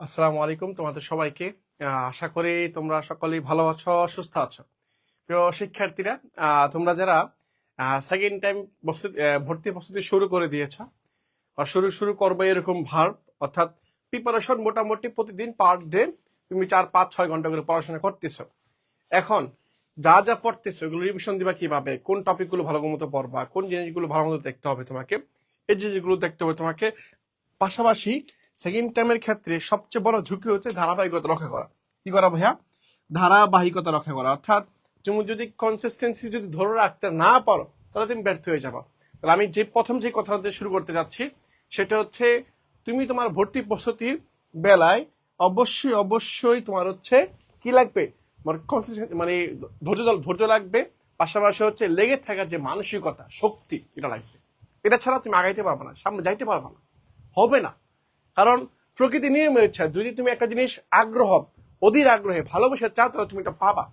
আসসালামু আলাইকুম তোমাদের সবাইকে। আশা করি তোমরা সকলেই ভালো আছো, সুস্থ আছো। প্রিয় শিক্ষার্থীরা, তোমরা যারা সেকেন্ড টাইম ভর্তি প্রস্তুতি শুরু করে দিয়েছ বা শুরু করবে এরকম ভার্ব, অর্থাৎ প্রিপারেশন মোটামুটি প্রতিদিন পার ডে তুমি 4-5-6 ঘন্টা করে পড়াশোনা করতেছো। এখন যা যা পড়তেছো এগুলো রিভিশন দিবা কিভাবে, কোন টপিকগুলো ভালো মতো পড়বা, কোন জিনিসগুলো ভালো মতো দেখতে হবে তোমাকে, এই জিনিসগুলো দেখতে হবে তোমাকে। পাশাপাশি সেকেন্ড টাইমের ক্ষেত্রে সবচেয়ে বড় ঝুঁকি হচ্ছে ধারাবাহিকতা রক্ষা করা। কি করা ভাইয়া? ধারাবাহিকতা রক্ষা করা, অর্থাৎ তুমি যদি কনসিস্টেন্সি যদি ধরে রাখতে না পারো তাহলে তুমি ব্যর্থ হয়ে যাবে। তাহলে আমি প্রথম যে কথাটা শুরু করতে যাচ্ছি সেটা হচ্ছে, তুমি তোমার ভর্তি প্রস্তুতির বেলায় অবশ্যই তোমার হচ্ছে কি লাগবে, মানে ধৈর্য লাগবে। পাশাপাশি হচ্ছে লেগে থাকার যে মানসিকতা, শক্তি, এটা লাগবে। এটা ছাড়া তুমি আগাইতে পারবে না, সামনে যাইতে পারবে না, হবে না। কারণ প্রকৃতি নিয়ম হচ্ছে, যদি তুমি একটা জিনিস অধীর আগ্রহে ভালোবেসে চাও তাহলে তুমি এটা পাবা।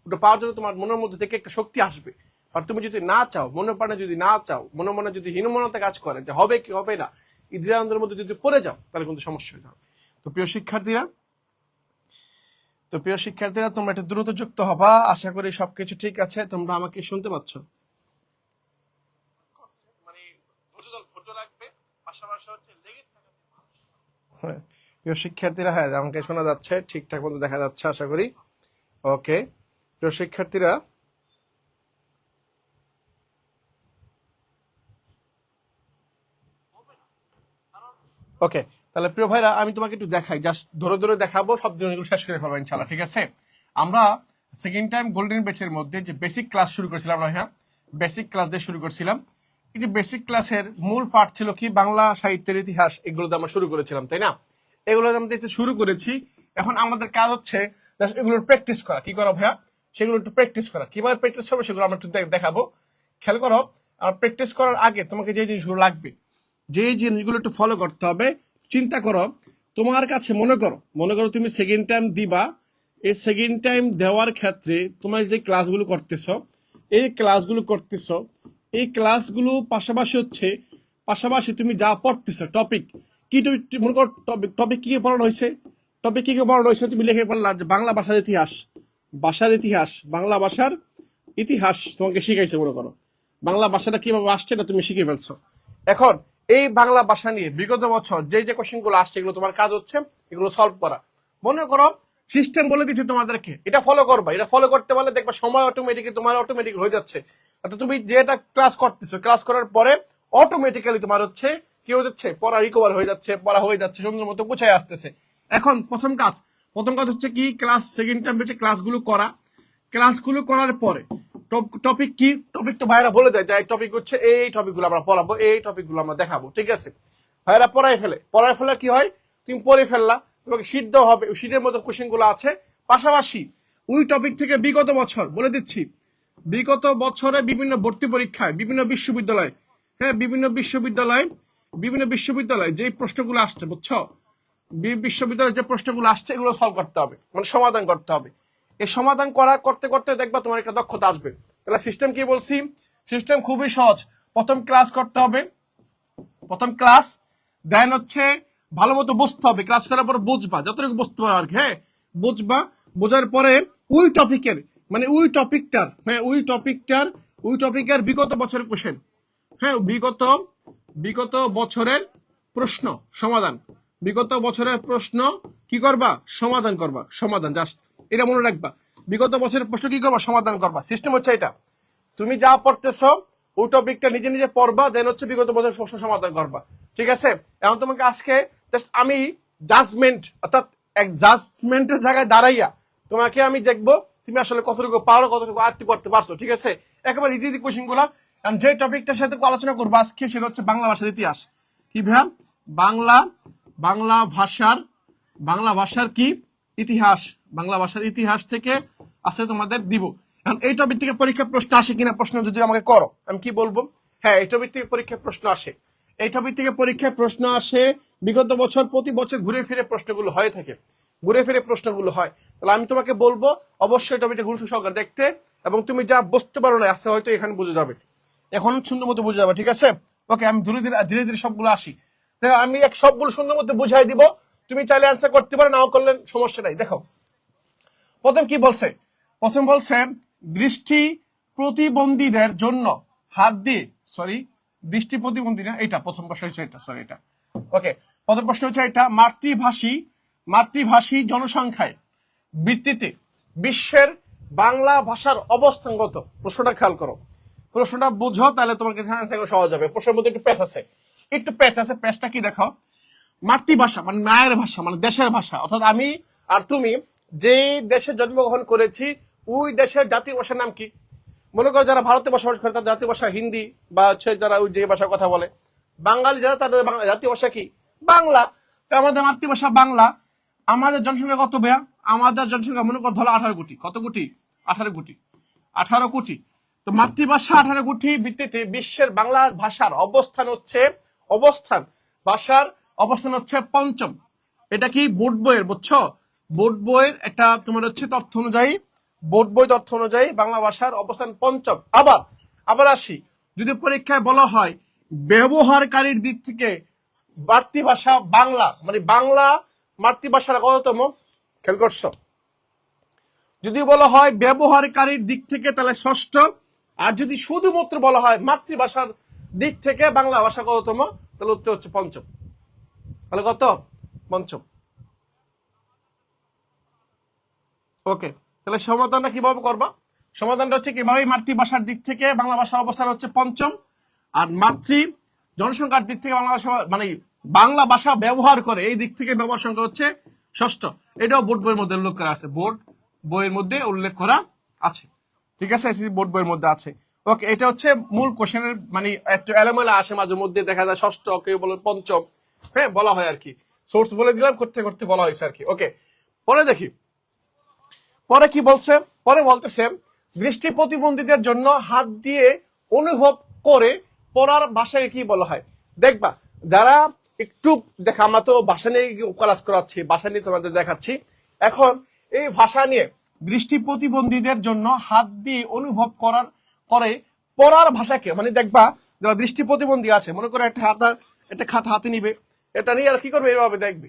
ওটা পাওয়ার জন্য তোমার মনের মধ্যে থেকে একটা শক্তি আসবে। আর তুমি যদি না চাও, মনে প্রাণে যদি না চাও, মনে যদি হীনমনতা কাজ করে যে হবে কি হবে না, এই দ্বিধাদ্বন্দ্বের মধ্যে যদি পড়ে যাও তাহলে কিন্তু সমস্যা হয়ে যাবে। তো প্রিয় শিক্ষার্থীরা তোমরা একটু দ্রুত যুক্ত হবা। আশা করি সবকিছু ঠিক আছে, তোমরা আমাকে শুনতে পাচ্ছ। হ্যাঁ প্রিয় শিক্ষার্থীরা, হ্যাঁ আমাকে শোনা যাচ্ছে, ঠিকঠাক মতো দেখা যাচ্ছে আশা করি। ওকে প্রিয় শিক্ষার্থীরা, ওকে তাহলে প্রিয় ভাইরা, আমি তোমাকে একটু দেখাই, জাস্ট ধরে ধরে দেখাবো, সব জিনিসগুলো শেষ করে ফেলবো ইনশাআল্লাহ, ঠিক আছে? আমরা সেকেন্ড টাইম গোল্ডেন ব্যাচের মধ্যে যে বেসিক ক্লাস শুরু করেছিলাম, হ্যাঁ বেসিক ক্লাস দিয়ে শুরু করছিলাম। এই যে বেসিক ক্লাসের মূল পার্ট ছিল কি, বাংলা সাহিত্যের ইতিহাস, এগুলোতে আমরা শুরু করেছিলাম, তাই না? এগুলো আমরা শুরু করেছি। এখন আমাদের কাজ হচ্ছে এগুলোর প্র্যাকটিস করা। কি করা ভাইয়া? সেগুলো একটু প্র্যাকটিস করা। কিভাবে প্র্যাকটিস করবো সেগুলো আমরা একটু দেখাবো। খেয়াল করো, আর প্র্যাকটিস করার আগে তোমাকে যে জিনিসগুলো লাগবে, যে জিনিসগুলো একটু ফলো করতে হবে। চিন্তা করো, তোমার কাছে মনে করো তুমি সেকেন্ড টাইম দিবা। এই সেকেন্ড টাইম দেওয়ার ক্ষেত্রে তোমার যে ক্লাসগুলো করতেছো, এই ক্লাসগুলো পাশাপাশি তুমি যা পড়তেছো, টপিক কি, মনে করো টপিক কি পড়ানো হয়েছে, তুমি লিখে পড়লা যে বাংলা ভাষার ইতিহাস, বাংলা ভাষার ইতিহাস তোমাকে শিখাইছে। মনে করো বাংলা ভাষাটা কিভাবে আসছে এটা তুমি শিখে ফেলছো। এখন এই বাংলা ভাষা নিয়ে বিগত বছর যে কোশ্চেন গুলো আসছে, এগুলো তোমার কাজ হচ্ছে এগুলো সলভ করা। মনে করো সিস্টেম বলে দিচ্ছে তোমাদেরকে, এটা ফলো করবা। এটা ফলো করতে পারলে দেখবা সময় অটোমেটিক হয়ে যাচ্ছে। অর্থাৎ তুমি যেটা ক্লাস করতেছো, ক্লাস করার পরে অটোমেটিক্যালি তোমার হচ্ছে কি হয়ে যাচ্ছে, পড়া রিকভার হয়ে যাচ্ছে, সুন্দর মতো গুছায় আসতেছে। এখন প্রথম কাজ হচ্ছে কি, ক্লাস সেকেন্ড টাইম বেঁচে ক্লাসগুলো করার পরে টপিক কি, টপিক তো ভাইরা বলে দেয় যে টপিক হচ্ছে এই টপিকগুলো আমরা পড়াবো, এই টপিকগুলো আমরা দেখাবো, ঠিক আছে? ভাইরা পড়াই ফেলে কি হয়, তুমি পড়ে ফেললা, তোমাকে শীট দেওয়া হবে, ওই শীটের মধ্যে কোশ্চেন গুলো আছে। পাশাপাশি ওই টপিক থেকে বিগত বছর বলে দিচ্ছি, বিগত বছরে বিভিন্ন ভর্তি পরীক্ষায় বিভিন্ন বিশ্ববিদ্যালয় যে প্রশ্নগুলো আসছে, বুঝছো, বিশ্ববিদ্যালয়ের যে প্রশ্নগুলো আসছে এগুলো সলভ করতে হবে, মানে সমাধান করতে হবে। এই সমাধান করতে করতে দেখবা তোমার একটা দক্ষতা আসবে। তাহলে সিস্টেম কি বলছি, সিস্টেম খুবই সহজ। প্রথম ক্লাস দেন হচ্ছে ভালো মতো বুঝতে হবে, ক্লাস করার পর বুঝবা, যতটুকু বুঝতে পারো আর কি, হ্যাঁ বুঝবা। বোঝার পরে ওই টপিকের বিগত বছরের কোশ্চেন, হ্যাঁ বিগত বছরের প্রশ্ন সমাধান, কি করবা, সমাধান জাস্ট এটা মনে রাখবা। বিগত বছরের প্রশ্ন কি করবা, সমাধান করবা। সিস্টেম হচ্ছে এটা, তুমি যা পড়তেছো ওই টপিকটা নিজে পড়বা, দেন হচ্ছে বিগত বছরের প্রশ্ন সমাধান করবা, ঠিক আছে? এখন তোমাকে আজকে জাস্ট আমি জাজমেন্টের জায়গায় দাঁড়াইয়া তোমাকে আমি দেখবো তুমি আসলে কতটুকু পারো, কতটুকু আয়ত্ত করতে পারছো, ঠিক আছে? একেবারে ইজি কোশ্চেন গুলা। যে টপিকটার সাথে আলোচনা করবো আজকে সেটা হচ্ছে বাংলা ভাষার ইতিহাস। কি ভাইয়া? বাংলা ভাষার কি ইতিহাস, বাংলা ভাষার ইতিহাস থেকে আছে তোমাদের দিব। এখন এই টপিক থেকে পরীক্ষার প্রশ্ন আসে কিনা, প্রশ্ন যদি আমাকে করো আমি কি বলবো, হ্যাঁ এই টপিক থেকে পরীক্ষার প্রশ্ন আসে। বিগত বছর প্রতি বছর ঘুরে ফিরে প্রশ্নগুলো হয়। তাহলে আমি তোমাকে বলবো অবশ্যই টপিকটা গুরুত্ব সহকারে দেখতে, এবং তুমি যা বুঝতে পারো না আছে হয়তো এখানে বুঝে যাবে, এখন সুন্দর মতো বুঝে যাবে, ঠিক আছে? ওকে, আমি ধীরে ধীরে সবগুলো আসি। আমি এক সবগুলো শূন্যের মধ্যে বুঝাই দিব, তুমি চাইলে অ্যান্সার করতে পারো, নাও করলে সমস্যা নাই। দেখো প্রথম কি বলছে, প্রথম বলছে দৃষ্টি প্রতিবন্ধীদের জন্য হাত দিয়ে, সরি দৃষ্টি প্রতিবন্ধী না, এটা প্রথম প্রশ্ন হচ্ছে এটা, সরি এটা ওকে। প্রথম প্রশ্ন হচ্ছে এটা, মাতৃভাষী জনসংখ্যায় ভিত্তিতে বিশ্বের বাংলা ভাষার অবস্থান কত? প্রশ্নটা খেয়াল করো, প্রশ্নটা বুঝো, তাহলে তোমার কাছে অ্যান্সার সহজ হবে। প্রশ্নের মধ্যে একটু প্যাচ আছে, একটু প্যাচ আছে। প্যাচটা কি দেখো, মাতৃভাষা মানে মায়ের ভাষা, মানে দেশের ভাষা, অর্থাৎ আমি আর তুমি যেই দেশে জন্মগ্রহণ করেছি ওই দেশের জাতীয় ভাষার নাম কি? মনে করো যারা ভারতে বসবাস করে তাদের জাতীয় ভাষা হিন্দি, বা হচ্ছে যারা ওই যে ভাষায় কথা বলে বাঙালি যারা, তাদের জাতীয় ভাষা কি? বাংলা। তো আমাদের মাতৃভাষা বাংলা। আমাদের জনসংখ্যা কত ভাইয়া? আমাদের জনসংখ্যা মনে করো ধরো 18 কোটি। কত কোটি? 18 কোটি। 18 কোটি। তো মাতৃভাষা 18 কোটি ভিত্তিতে বিশ্বের বাংলা ভাষার অবস্থান হচ্ছে, ভাষার অবস্থান হচ্ছে পঞ্চম। এটা কি বোর্ড বইয়ের, বুঝছো? বোর্ড বইয়ের একটা তোমার হচ্ছে তথ্য অনুযায়ী, বোর্ড বই তথ্য অনুযায়ী বাংলা ভাষার অবস্থান পঞ্চম। আবার আসি, যদি পরীক্ষায় বলা হয় ব্যবহারকারীর দিক থেকে মাতৃভাষা বাংলা, মানে বাংলা মাতৃভাষার কততম? খেয়াল করছো? যদি বলা হয় ব্যবহারকারীর দিক থেকে তাহলে ষষ্ঠ, আর যদি শুধুমাত্র বলা হয় মাতৃভাষার দিক থেকে বাংলা ভাষা কততম, তাহলে উত্তর হচ্ছে পঞ্চম। তাহলে কত? পঞ্চম। ওকে, তাহলে সমাধানটা কিভাবে করবা? সমাধানটা হচ্ছে কিভাবে, মাতৃভাষার দিক থেকে বাংলা ভাষার অবস্থান হচ্ছে পঞ্চম, আর জনসংখ্যার দিক থেকে বাংলা ভাষা, মানে বাংলা ভাষা ব্যবহার করে এই দিক থেকে ব্যবহার সংখ্যা হচ্ছে ষষ্ঠ। এটাও বোর্ড বইয়ের মধ্যে উল্লেখ করা আছে, বোর্ড বইয়ের মধ্যে উল্লেখ করা আছে। ঠিক আছে, বোর্ড বইয়ের মধ্যে আছে। ওকে, এটা হচ্ছে মূল কোশ্চেনের, মানে একটু এলোমেলো আসে মাঝে মধ্যে, দেখা যায় ষষ্ঠ, কেউ বলে পঞ্চম, হ্যাঁ বলা হয় আর কি। সোর্স বলে দিলাম, করতে করতে বলা হয়েছে আর কি। ওকে, পরে দেখি পরে কি বলছে। পরে বলতেছে দৃষ্টি প্রতিবন্ধীদের জন্য হাত দিয়ে অনুভব করে পড়ার ভাষায় কি বলা হয়? দেখবা যারা একটু দেখা, আমরা তো ভাষা নিয়ে ক্লাস করাচ্ছি, ভাষা নিয়ে তোমাদের দেখাচ্ছি। এখন এই ভাষা নিয়ে দৃষ্টি প্রতিবন্ধীদের জন্য হাত দিয়ে অনুভব করে পড়ার ভাষাকে, মানে দেখবা যারা দৃষ্টি প্রতিবন্ধী আছে, মনে করো একটা খাতা হাতে নিবে, এটা নিয়ে আর কি করবে, এভাবে দেখবে,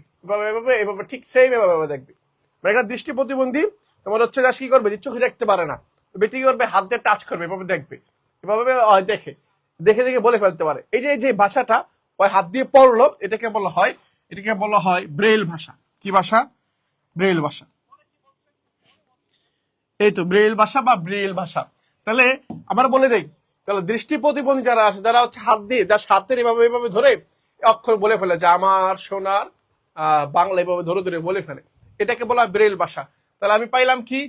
এভাবে ঠিক সেম এভাবে দেখবে। মানে একটা দৃষ্টি প্রতিবন্ধী তোমার হচ্ছে যা কি করবে, চোখে দেখতে পারে না, বেটি কি করবে, হাত দিয়ে টাচ করবে, এভাবে দেখবে, এভাবে দেখে দেখে দেখে বলে ফেলতে পারে। এই যে ভাষাটা ওই হাত দিয়ে পড়লো, এটাকে বলা হয় ব্রেইল ভাষা। কি ভাষা? ব্রেইল ভাষা। এই তো ব্রেইল ভাষা বা ব্রেইল ভাষা। তাহলে আবার বলে দেই, তাহলে দৃষ্টি প্রতিবন্ধী যারা আছে, যারা হচ্ছে হাত দিয়ে, যার হাতের এভাবে ধরে অক্ষর বলে ফেলে, যে আমার সোনার বাংলা এভাবে ধরে ধরে বলে ফেলে, এটাকে বলা হয় ব্রেইল ভাষা। তাহলে আমি পাইলাম কি,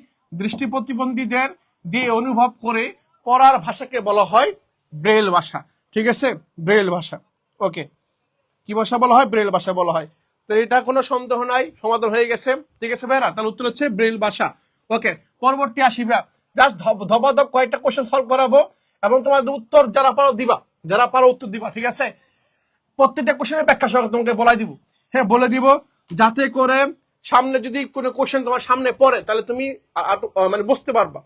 দৃষ্টি প্রতিবন্ধীদের দিয়ে অনুভব করে পড়ার ভাষাকে বলা হয় ব্রেইল ভাষা। ঠিক আছে, ব্রেইল ভাষা। ওকে, কি ভাষা বলা হয়? ব্রেইল ভাষা বলা হয়। তো এটা কোনো সন্দেহ নাই, সমাধান হয়ে গেছে। ঠিক আছে ভাইরা, তাহলে উত্তর হচ্ছে ব্রেইল ভাষা। ওকে, পরবর্তী আসিবা, জাস্ট ধবাধপ কয়েকটা কোশ্চেন সলভ করাবো, এবং তোমাদের উত্তর যারা পারো দিবা, উত্তর দিবা। ঠিক আছে, প্রত্যেকটা কোশ্চেনের ব্যাখ্যা সহ তোমাকে বলাই দিব। হ্যাঁ বলে দিব, যাতে করে সামনে যদি কোনো কোশ্চেন তোমার সামনে পড়ে, তাহলে তুমি মানে বুঝতে পারবা।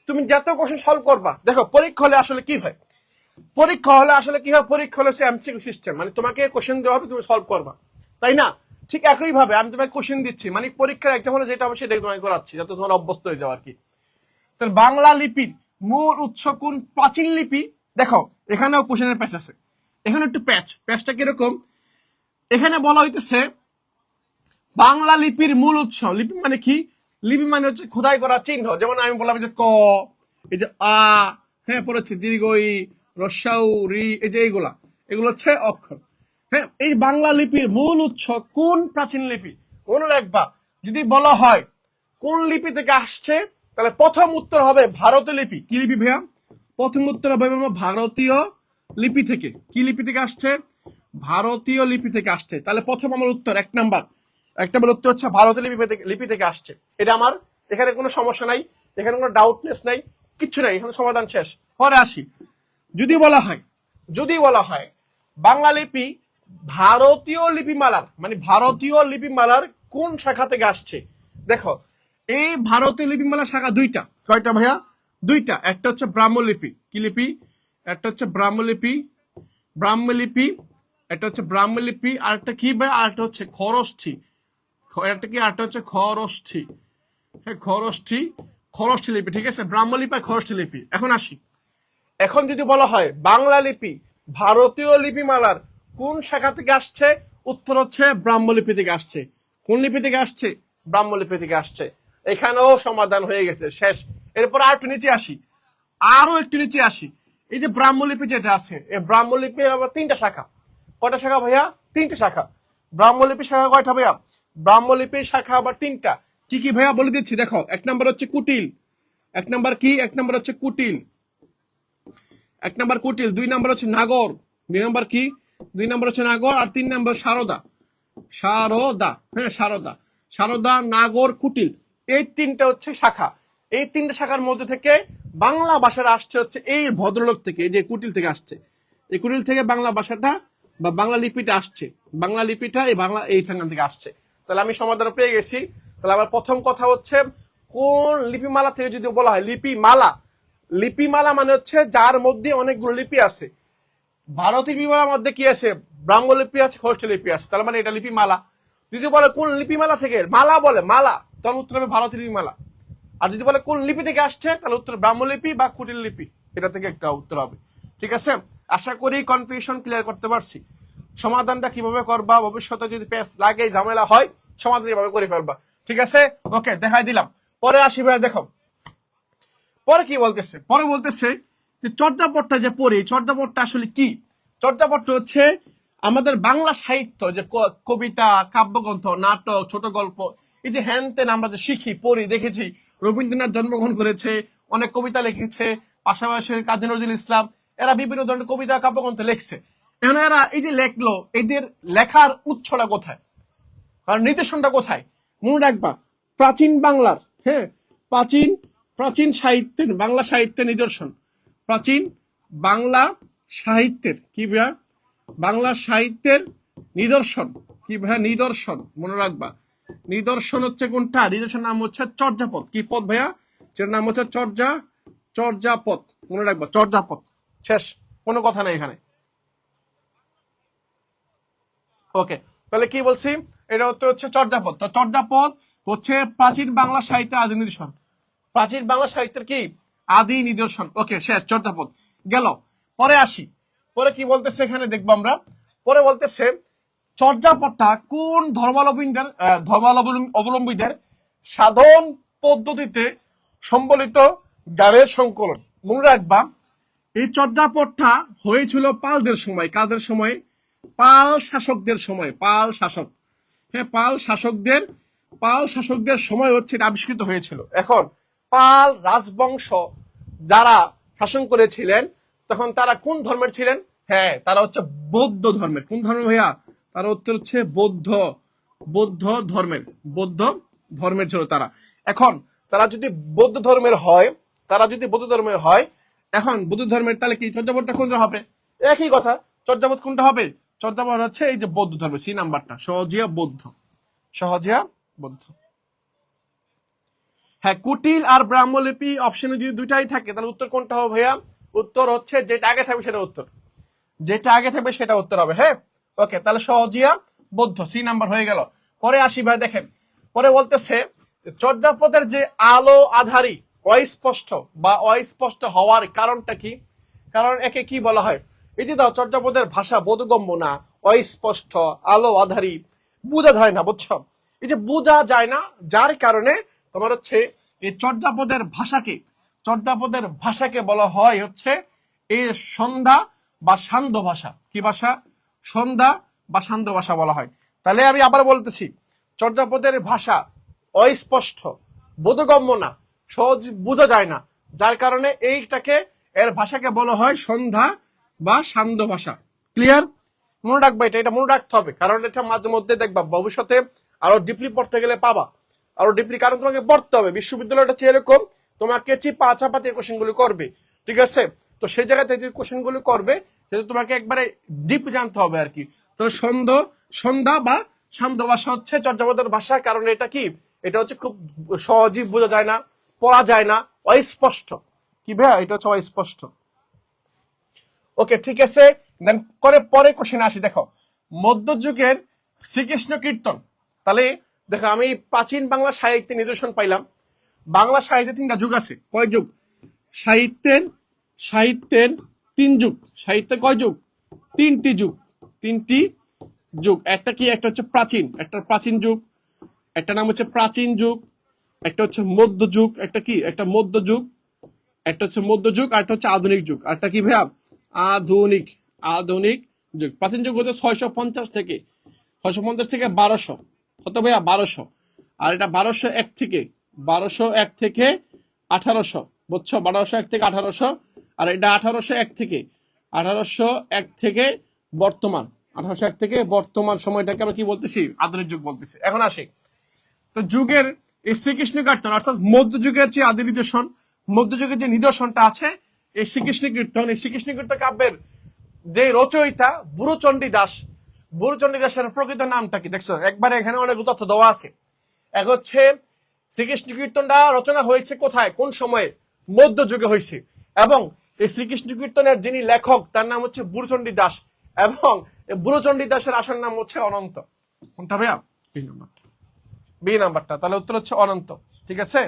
তুমি যত কোশ্চেন সলভ করবা, দেখো পরীক্ষা হলে আসলে কি হয়, পরীক্ষা হলে এমসিকিউ সিস্টেম, মানে তোমাকে কোশ্চেন দেওয়া হবে, তুমি সলভ করবা, তাই না? ঠিক একই ভাবে আমি তোমাকে কোশ্চেন দিচ্ছি, মানে পরীক্ষার এক্সাম হলে যেটা হবে সেটাই তোমাকে করাচ্ছি, যাতে তোমার অভ্যস্ত হয়ে যাও আর কি। তাহলে বাংলা লিপির মূল উৎস কোন প্রাচীন লিপি? দেখো এখানেও কোশ্চেনের প্যাচ আছে, এখানে একটু প্যাচটা কিরকম, এখানে বলা হইতেছে বাংলা লিপির মূল উৎস। লিপি মানে কি? লিপি মানে হচ্ছে খোদাই করা চিহ্ন। যেমন আমি বললাম যে ক, এই যে আ, হ্যাঁ পরে হচ্ছে দীর্ঘ ই, রস্যাউ রি, এই যে এগুলো হচ্ছে অক্ষর। হ্যাঁ, এই বাংলা লিপির মূল উৎস কোন প্রাচীন লিপি? মনে রাখবা, যদি বলা হয় কোন লিপি থেকে আসছে, তাহলে প্রথম উত্তর হবে ভারতীয় লিপি। কি লিপি ভাইয়া? প্রথম উত্তর হবে ভারতীয় লিপি থেকে। কি লিপি থেকে আসছে? ভারতীয় লিপি থেকে আসছে। তাহলে প্রথম আমার উত্তর এক নাম্বার উত্তর হচ্ছে ভারতীয় লিপি থেকে আসছে। এটা আমার, এখানে কোনো সমস্যা নাই, এখানে কোনো ডাউটনেস নাই, কিচ্ছু নাই, এখানে সমাধান শেষ। পরে আসি, যদি বলা হয় বাংলা লিপি ভারতীয় লিপিমালার, মানে ভারতীয় লিপিমালার কোন শাখা থেকে আসছে? দেখো এই ভারতীয় লিপিমালার শাখা দুইটা। কয়টা ভাইয়া? দুইটা। একটা হচ্ছে ব্রাহ্মলিপি। কি লিপি? একটা হচ্ছে ব্রাহ্মলিপি, একটা হচ্ছে ব্রাহ্মলিপি, আরেকটা কি ভাই, আরেকটা হচ্ছে খরষ্ঠী। একটা কি, আরেকটা হচ্ছে খরষ্ঠী। হ্যাঁ, খরষ্ঠী, খরষ্ঠী লিপি, ঠিক আছে, ব্রাহ্মলিপি আর খরষ্ঠী লিপি। এখন আসি, এখন যদি বলা হয় বাংলা লিপি ভারতীয় লিপিমালার কোন শাখা থেকে আসছে, উত্তর হচ্ছে ব্রাহ্মলিপি থেকে আসছে। কোন লিপি থেকে আসছে? ব্রাহ্মলিপি থেকে আসছে। এখানেও সমাধান হয়ে গেছে, শেষ। এরপর আর একটু নিচে আসি, আরো একটু নিচে আসি। এই যে ব্রাহ্মলিপি যেটা আছে, এই ব্রাহ্মলিপির আবার 3টা শাখা। কয়টা শাখা ভাইয়া? 3টে শাখা। ব্রাহ্মলিপির শাখা কয়টা ভাইয়া? ব্রাহ্মলিপির শাখা আবার 3টা। কি কি ভাইয়া বলে দিচ্ছি, দেখো। 1 নম্বর হচ্ছে কুটিল। 1 নম্বর কি? 1 নম্বর হচ্ছে কুটিল। 1 নম্বর কুটিল। 2 নম্বর হচ্ছে নাগর। 2 নম্বর কি? 2 নম্বর হচ্ছে নাগর। আর 3 নম্বর সারদা। সারদা, হ্যাঁ সারদা। সারদা, নাগর, কুটিল, এই 3টা হচ্ছে শাখা। এই 3টা শাখার মধ্যে থেকে বাংলা ভাষাটা আসছে হচ্ছে এই ভদ্রলোক থেকে, এই যে কুটিল থেকে আসছে। এই কুটিল থেকে বাংলা ভাষাটা বা বাংলা লিপিটা আসছে। বাংলা লিপিটা এই বাংলা এইখান থেকে আসছে। তাহলে আমি সমাধান পেয়ে গেছি। তাহলে আমার প্রথম কথা হচ্ছে, কোন লিপিমালা থেকে যদি বলা হয় লিপিমালা, লিপিমালা মানে হচ্ছে যার মধ্যে অনেকগুলো লিপি আছে। ভারতীয় লিপিমালার মধ্যে কি আছে? ব্রাহ্মলিপি আছে, খরষ্ঠী লিপি আছে, তার মানে এটা লিপিমালা। যদি বলে কোন লিপিমালা থেকে, মালা বলে মালা, তখন উত্তর হবে ভারতীয় লিপিমালা। আর যদি বলে কোন লিপি থেকে আসছে, তাহলে উত্তর ব্রাহ্মলিপি বা কুটিল লিপি, এটা থেকে একটা উত্তর হবে। ঠিক আছে, আশা করি কনফিউশন ক্লিয়ার করতে পারছি। সমাধানটা কিভাবে করবা, ভবিষ্যতে যদি পেস লাগে, ঝামেলা হয়, সমাধান কিভাবে করে ফেলবা। ঠিক আছে, ওকে, দেখাই দিলাম। পরে আসি ভাই, দেখো পরে কি বলতেছে। পরে বলতেছে যে চর্যাপদটা যে পড়ি, চর্যাপদটা আসলে কি? চর্যাপদটা হচ্ছে আমাদের বাংলা সাহিত্য, যে কবিতা, কাব্যগ্রন্থ, নাটক, ছোট গল্প, এই যে হ্যান তেন আমরা যে শিখি, পড়ি, দেখেছি। রবীন্দ্রনাথ জন্মগ্রহণ করেছে, অনেক কবিতা লিখেছে, পাশাপাশি কাজী নজরুল ইসলাম, এরা বিভিন্ন ধরনের কবিতা, কাব্যগ্রন্থ লিখছে। এখন এরা এই যে লেখলো, এদের লেখার উৎসটা কোথায় আর নির্দেশনটা কোথায়? মনে রাখবা, প্রাচীন বাংলার, হ্যাঁ, প্রাচীন প্রাচীন সাহিত্যের, বাংলা সাহিত্যের নিদর্শন, প্রাচীন বাংলা সাহিত্যের কি ভাইয়া? বাংলা সাহিত্যের নিদর্শন কি ভাইয়া? নিদর্শন, মনে রাখবা। নিদর্শন হচ্ছে কোনটা? নিদর্শন নাম হচ্ছে চর্যাপদ। কি পদ ভাইয়া? যার নাম হচ্ছে চর্যাপদ, মনে রাখবা, চর্যাপদ। শেষ, কোনো কথা নাই এখানে। ওকে, তাহলে কি বলছি? এটা হচ্ছে চর্যাপদ। তো চর্যাপদ হচ্ছে প্রাচীন বাংলা সাহিত্যের আদি নিদর্শন। প্রাচীন বাংলা সাহিত্যের কি? আদি নিদর্শন। ওকে, শেষ, চর্যাপদ গেল। পরে আসি, পরে কি বলতেছে এখানে দেখবো আমরা। পরে বলতেছে চর্যাপদটা কোন ধর্মাবলম্বীদের সাধন পদ্ধতিতে সম্বলিত জ্ঞানের সংকলন। মনে রাখবা, এই চর্যাপদটা হয়েছিল পালদের সময়। কাদের সময়? পাল শাসকদের সময়। পাল শাসক, হ্যাঁ, পাল শাসকদের সময় হচ্ছে এটা আবিষ্কৃত হয়েছিল। এখন পাল রাজবংশ যারা শাসন করেছিলেন, তখন তারা কোন ধর্মের ছিলেন? হ্যাঁ, তারা হচ্ছে বৌদ্ধ ধর্মের। কোন ধর্ম ভাইয়া? তারা হচ্ছে বৌদ্ধ ধর্মের। বৌদ্ধ ধর্মের ছিল তারা। এখন তারা যদি বৌদ্ধ ধর্মের হয়, এখন বৌদ্ধ ধর্মের, তাহলে কি চর্যাপদটা কোনটা হবে? একই কথা, চর্যাপদ কোনটা হবে? চর্যাপদ হচ্ছে এই যে বৌদ্ধ ধর্মের, সি নাম্বারটা, সহজিয়া বৌদ্ধ, সহজিয়া বৌদ্ধ। হ্যাঁ, কুটিল আর ব্রাহ্মলিপি অপশনে যদি দুইটাই থাকে, তাহলে উত্তর কোনটা হবে ভাইয়া? উত্তর হচ্ছে যেটা আগে থাকবে সেটা উত্তর, যেটা আগে থাকবে সেটা উত্তর হবে। হ্যাঁ, ওকে, তাহলে সহজিয়া বৌদ্ধ, সি নাম্বার হয়ে গেল। পরে আসি ভাই, দেখেন পরে বলতেছে চর্যাপদের যে আলো আধারী অস্পষ্ট বা অস্পষ্ট হওয়ার কারণটা কি? কারণ একে কি বলা হয়? এই যে দাও, চর্যাপদের ভাষা বোধগম্য না, অস্পষ্ট, আলো আধারী, বোঝা যায় না, বুঝছো? এই যে বোঝা যায় না, যার কারণে তোমার হচ্ছে এই চর্যাপদের ভাষাকে বলা হয় হচ্ছে এই সন্ধ্যা বা সান্ধ্য ভাষা। কি ভাষা? সন্ধ্যা বা সান্ধ্য ভাষা বলা হয়। তাহলে আমি আবার বলতেছি, চর্যাপদের ভাষা অস্পষ্ট, বোধগম্য না, সহজ বোঝা যায় না, যার কারণে এইটাকে, এর ভাষাকে বলা হয় সন্ধ্যা বা সান্ধ্য ভাষা। ক্লিয়ার? মনে রাখবা, এটা মনে রাখতে হবে, কারণ এটা মাঝে মধ্যে দেখবা ভবিষ্যতে আরো ডিপলি পড়তে গেলে পাবা, আরো ডিপলি, কারণ তোমাকে পড়তে হবে। বিশ্ববিদ্যালয়টা হচ্ছে এরকম, তোমাকে চিপা চাপাতে কোশ্চেন গুলো করবে, ঠিক আছে? তো সেই জায়গাতে যে কোশ্চেন গুলো করবে, সেটা তোমাকে একবারে ডিপ জানতে হবে আর কি। তো সন্ধ্যা বা সান্ধ্য ভাষা হচ্ছে চর্যাপদের ভাষা, কারণ এটা কি? এটা হচ্ছে খুব সহজেই বোঝা যায় না, পড়া যায় না, অস্পষ্ট। কি ভাইয়া? এটা হচ্ছে অস্পষ্ট। ওকে, ঠিক আছে। দেন পরে কোশ্চেন আসি, দেখো মধ্যযুগের শ্রীকৃষ্ণ কীর্তন। তাহলে দেখো আমি প্রাচীন বাংলা সাহিত্যে নিদর্শন পাইলাম। বাংলা সাহিত্যে 3টা যুগ আছে। কয় যুগ? সাহিত্যের সাহিত্যের 3 যুগ। সাহিত্যে কয় যুগ? 3টি যুগ। 3টি যুগ। একটা কি? একটা হচ্ছে প্রাচীন, একটা প্রাচীন যুগ, একটা নাম হচ্ছে প্রাচীন যুগ, একটা হচ্ছে মধ্যযুগ, একটা কি? একটা মধ্যযুগ, একটা হচ্ছে মধ্যযুগ, আর একটা হচ্ছে আধুনিক যুগ। আরটা কি ভাইয়া? আধুনিক। আধুনিক যুগ। প্রাচীন যুগ হচ্ছে 650 থেকে 1200। কত ভাইয়া? 1200। আর এটা 1201 থেকে 1201 থেকে 1800, বুঝছো? 1201 থেকে 1800। আর এটা 1801 থেকে 1801 থেকে বর্তমান। 1801 থেকে বর্তমান সময়টাকে আমরা কি বলতেছি? আধুনিক যুগ বলতেছি। এখন আসি তো যুগের এই শ্রীকৃষ্ণ কীর্তন, অর্থাৎ মধ্যযুগের যে আদি নিদর্শন, মধ্যযুগের যে নিদর্শনটা আছে এই শ্রীকৃষ্ণ কীর্তন। এই শ্রীকৃষ্ণ কীর্তন কাব্যের যে রচয়িতা বুড়োচণ্ডী দাস, বুড়োচণ্ডী দাসের প্রকৃত নামটা কি দেখছো? একবারে এখানে অনেক তথ্য দেওয়া আছে। এক হচ্ছে শ্রীকৃষ্ণ কীর্তনটা রচনা হয়েছে কোথায়, কোন সময়ে? মধ্যযুগে হয়েছে। এবং এই শ্রীকৃষ্ণ কীর্তনের যিনি লেখক তার নাম হচ্ছে বুড়োচণ্ডী দাস, এবং বুড়োচণ্ডী দাসের আসল নাম হচ্ছে অনন্ত। কোনটা ভাইয়া? বি নাম্বারটা। তাহলে উত্তর হচ্ছে অনন্ত। ঠিক আছে।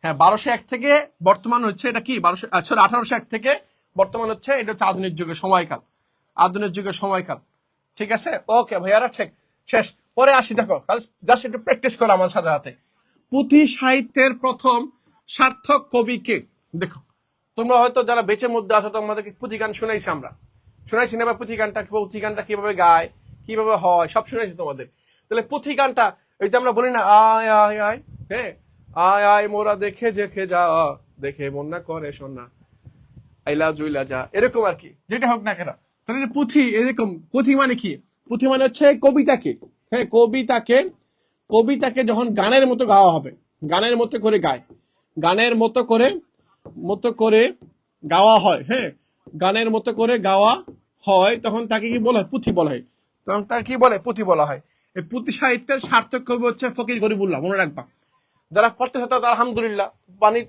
হ্যাঁ, 1201 থেকে বর্তমান হচ্ছে এটা কি? 1801 থেকে বর্তমান হচ্ছে এটা হচ্ছে আধুনিক যুগের সময়কাল। আধুনিক যুগের সময়কাল। ঠিক আছে। ওকে ভাইয়ারা, ঠিক শেষ। পরে আসি, দেখো জাস্ট একটু প্র্যাকটিস করো আমার সাথে হাতে। পুঁথি সাহিত্যের প্রথম সার্থক কবি কে? দেখো তোমরা হয়তো যারা বেঁচে মধ্যে আছো তোমাদেরকে পুঁথি গান শুনাইছি আমরা, শুনাইছি না? পুঁথি গানটা কিভাবে গায়, কিভাবে হয়, সব শুনাইছি তোমাদের। তাহলে পুঁথি গানটা এই যে আমরা বলি না, আয় আয় আয়, হ্যাঁ, আয় আয় মোরা দেখে দেখে যা, দেখে মন না করে সোনা, আইলা জুইলা যা, এরকম আর কি, যেটা হোক না কেন। তাহলে পুঁথি এরকম। পুঁথি মানে কি? পুঁথি মানে হচ্ছে কবিতাকে, হ্যাঁ কবিতাকে যখন গানের মতো গাওয়া হবে, গানের মতো করে গায়, গানের মতো করে গাওয়া হয়, হ্যাঁ, গানের মতো করে গাওয়া হয়, তখন তাকে কি বলা হয়? পুঁথি বলা হয়। তখন তাকে কি বলে? পুঁথি বলা হয়। এই পুঁথি সাহিত্যের সার্থক কবি হচ্ছে ফকির গরিবুল্লাহ, মনে রাখবা। যারা পড়তেছে তারা আলহামদুলিল্লাহ।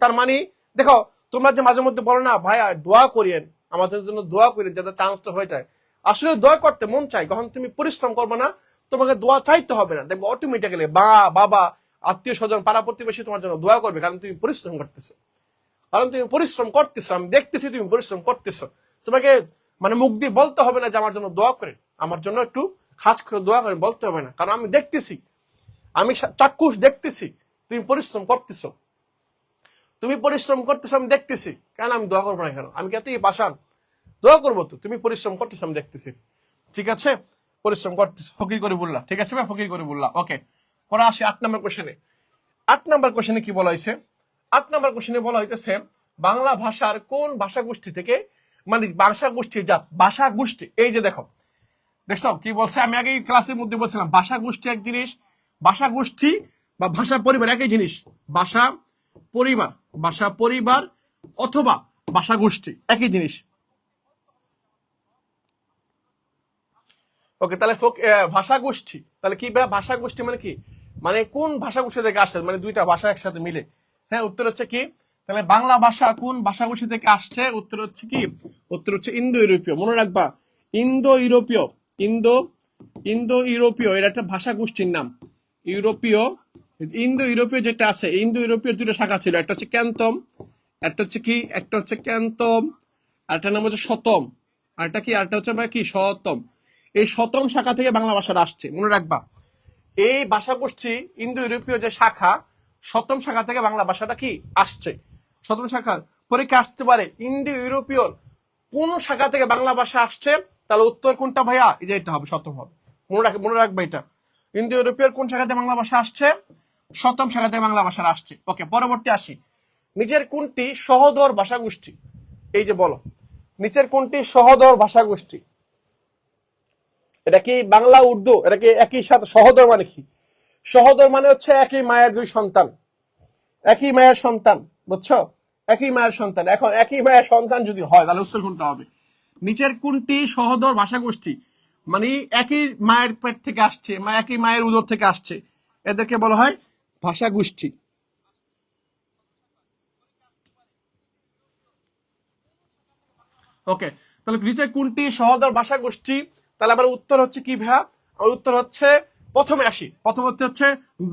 তার মানে দেখো, তোমরা যে মাঝে মধ্যে বলো না ভাইয়া দোয়া করিয়েন, আমাদের জন্য দোয়া করিয়েন যাতে চান্সটা হয়ে যায়। আসলে দোয়া করতে মন চাই, যখন তুমি পরিশ্রম করবে না তোমাকে দোয়া চাইতে হবে না, দেখবো অটোমেটিক্যালি বাবা আত্মীয় স্বজন পাড়া প্রতিবেশী তোমার জন্য দোয়া করবে, কারণ তুমি পরিশ্রম করতেছো। আমি দেখতেছি তুমি পরিশ্রম করতেছো। তোমাকে মানে মুখ দিয়ে বলতে হবে না যে আমার জন্য দোয়া করেন, আমার জন্য একটু খাস করে দোয়া করেন, বলতে হবে না, কারণ আমি দেখতেছি, আমি চাক্ষুষ দেখতেছি তুমি পরিশ্রম করতেছো। আমি দেখতেছি, কেন আমি দোয়া করবো না? কেন আমি কি এতই পাষাণ? দোয়া করবো তো, তুমি পরিশ্রম করতেছো, আমি দেখতেছি। ঠিক আছে, পরিশ্রম করতেছো, ফকির করে বললাম। ঠিক আছে ভাই, ফকির করে বললাম। ওকে, পরে আসি 8 নম্বর কোশ্চেনে। 8 নম্বর কোশ্চেনে কি বলা হয়েছে? 8 নম্বর কোশ্চেনে বলা হইতেছে বাংলা ভাষার কোন ভাষা গোষ্ঠী থেকে, মানে ভাষা গোষ্ঠীর জাত, ভাষা গোষ্ঠী। এই যে দেখো, দেখছো কি বলছে? আমি আগেই ক্লাসের মধ্যে বলছিলাম ভাষা গোষ্ঠী এক জিনিস, ভাষা গোষ্ঠী বা ভাষা পরিবার একই জিনিস। ভাষা পরিবার, ভাষা পরিবার অথবা ভাষা গোষ্ঠী একই জিনিস। ওকে, তাহলে ভাষা গোষ্ঠী, তাহলে কি ভাষা গোষ্ঠী মানে কি? মানে কোন ভাষা গোষ্ঠী থেকে আসছে, মানে দুইটা ভাষা একসাথে মিলে। হ্যাঁ, উত্তর হচ্ছে কি? তাহলে বাংলা ভাষা কোন ভাষা গোষ্ঠী থেকে আসছে? উত্তর হচ্ছে কি? উত্তর হচ্ছে ইন্দো ইউরোপীয়। মনে রাখবা, ইন্দো ইউরোপীয়। ইন্দো ইন্দো ইউরোপীয় এটা একটা ভাষা গোষ্ঠীর নাম। ইউরোপীয়, ইন্দো ইউরোপীয় যেটা আছে, ইন্দো ইউরোপীয় দুটো শাখা ছিল, একটা হচ্ছে ক্যান্তম, একটা হচ্ছে কি, একটা হচ্ছে ক্যান্তম, আর একটা নাম হচ্ছে শতম, আর একটা কি, আরটা হচ্ছে কি শতম। এই শতম শাখা থেকে বাংলা ভাষাটা আসছে, মনে রাখবা। এই ভাষা গোষ্ঠী ইন্দো ইউরোপীয় যে শাখা, শতম শাখা থেকে বাংলা ভাষাটা কি আসছে। শতম শাখা পরীক্ষা আসতে পারে ইন্দো ইউরোপীয় কোন শাখা থেকে বাংলা ভাষা আসছে, তাহলে উত্তর কোনটা ভাইয়া? এই যে এটা হবে, শতম হবে। মনে রাখবে এটা। ইন্দো ইউরোপীয় কোন শাখাতে বাংলা ভাষা আসছে? শতম শাখাতে বাংলা ভাষা আসছে। ওকে, পরবর্তী আসি। নিচের কোনটি সহোদর ভাষা গোষ্ঠী? এই যে বলো, নিচের কোনটি সহোদর ভাষা গোষ্ঠী? এটা কি বাংলা উর্দু? এটা কি একই সাথে? সহোদর মানে কি? সহোদর মানে হচ্ছে একই মায়ের দুই সন্তান, একই মায়ের সন্তান, বুঝছো? একই মায়ের সন্তান। এখন একই মায়ের সন্তান যদি হয় তাহলে উত্তর কোনটা হবে? নিচের কোনটি সহোদর ভাষা গোষ্ঠী? মানে একই মায়ের পেট থেকে আসছে, একই মায়ের উদর থেকে আসছে, এদেরকে বলা হয় ভাষা গোষ্ঠী। ওকে, তাহলে নিচে কোনটি সহোদর ভাষা গোষ্ঠী? তাহলে আমার উত্তর হচ্ছে কি ভাইয়া? আমার উত্তর হচ্ছে প্রথমে আসি, প্রথম হচ্ছে